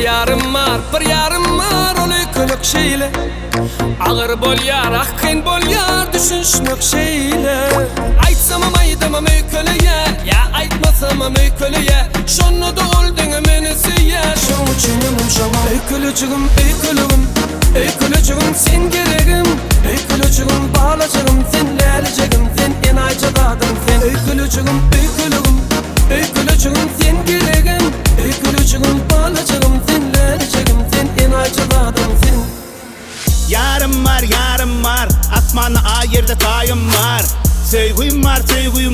bir yarım var olu kölük şeyle. Ağır bol yar, akın bol yar, düşünşmek şeyle. Aytsamam aydamam öykölüye, ya aytmasamam öykölüye. Şonu da oldun meni süye, şonu çiğnemem şama. Öykölücüğüm, öykölüğüm, öykölücüğüm sen geregim. Öykölücüğüm, bağlacığım sen, leleceğim sen, en aycadadın sen. Öykölücüğüm, öykölüğüm, öykölücüğüm sen geregim. Öykölücüğüm, bağlacığım sen, leleceğim sen, en aycadadın sen. Yarım var, asmanı ayırda tayım var. Söygüyüm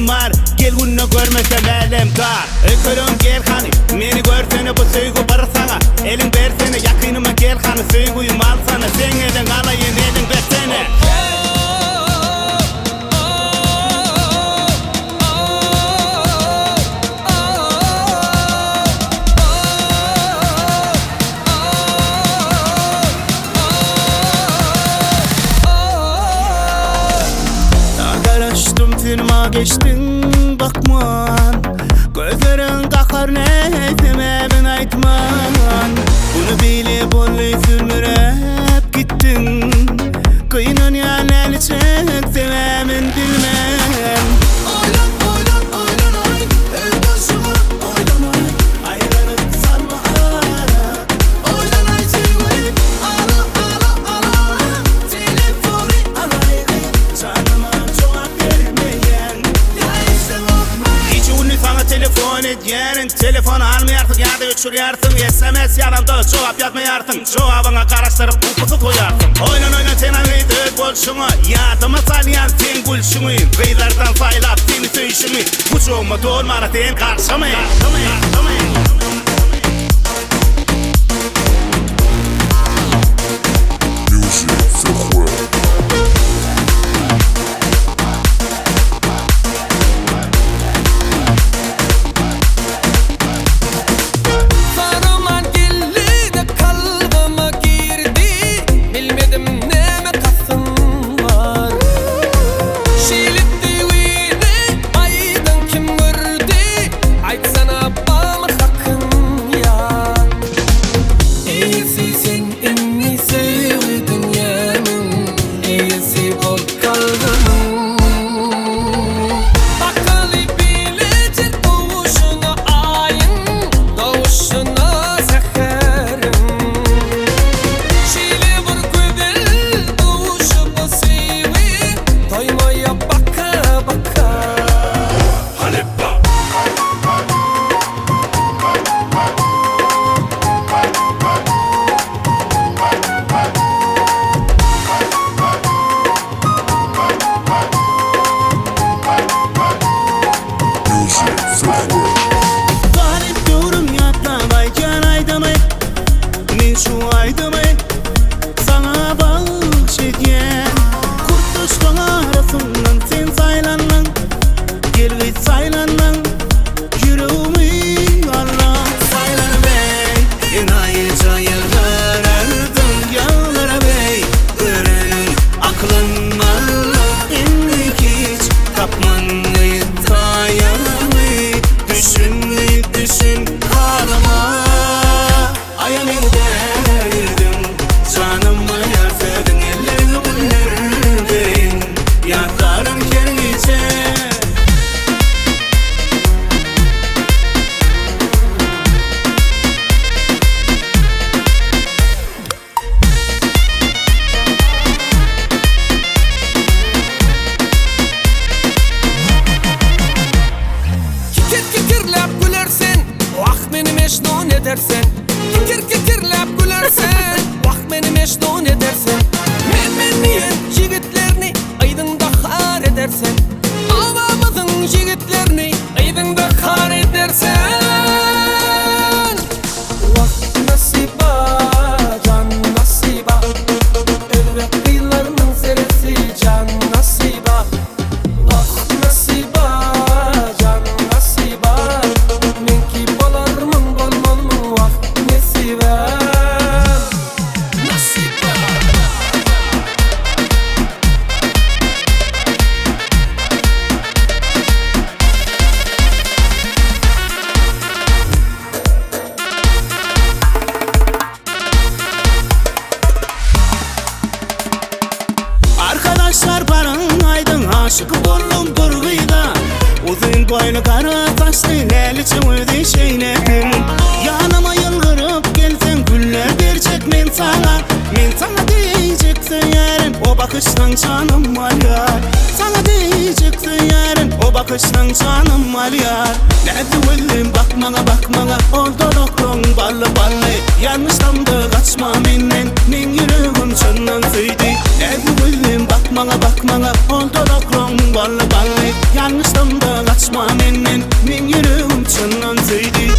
var, gel gününü görmesem elem dar. Öykölüm gel hani, meni görsene bu söygü barı sana. Elin versene, yakınıma gel hani, söygüyüm al sana. Sen elin alayın, elin versene. Sinema geçtin bakman, gözlerin kakar ne sebebin aytman. Bunu bilip onu sürmürep gittin, kıyınan yanel çek sebebin bilmem. Oylan ay, el başıma oylan ay. Ayranı salma ara, oylan ay çivi. Ala, telefonu alay. Canıma çok telefon edyerin, telefonu almayarsın ya da uçuruyarsın. SMS yalandı, cevap yazmayarsın. Cevabına karıştırıp kuputu koyarsın. Oynan sen anlaydı bolşunu, yadıma salyan sen gülşünü. Gıylardan saylap seni söyüşünü, kucuğumu dolmalı sen karşımı. Şu aydımı sana bahşediyen kurtuluştan arasından sen saylandın. Gel git saylandın, yüreğimi Allah saylan bey. Enayıca yıllar ardın yallara bey. Öğrenin aklın varla indik hiç tapmanı dayanamı. Düşün kalama ayamını derdim. Canımı yarsadın ellerini bunlardayn. Yakarım kendince. Kikirlep gülersen, vah beni meşnun edersen. Kikirlep gülersen, vah beni meşnun edersen. Men diyen yigitlerini aydında har edersen. Avamızın yigitlerini aydında har edersen. Vah nasiba, can nasiba. Elbet kıyılarının serisi can nasiba. Vah nasiba, can nasiba. Men ki bolarmın bolmalmın vah. aşık oldum burgıyda. Uzun boylu kara taşlı leli çöğüdü şeylerim. Yanıma yılgırıp gelsen güller verecek men sana. Men sana diyeceksin yarın o bakıştan canım var yar. Sana diyeceksin yarın o bakıştan canım var yar. Nerede öldüm bakmana Oldoloklong ballı Yanlışlamdı kaçma menden men yüreğim çönden söydü. Nerede öldüm bakmana Oldoloklong ballı Yanlışlamdı kaçma menden men yüreğim çönden söydü.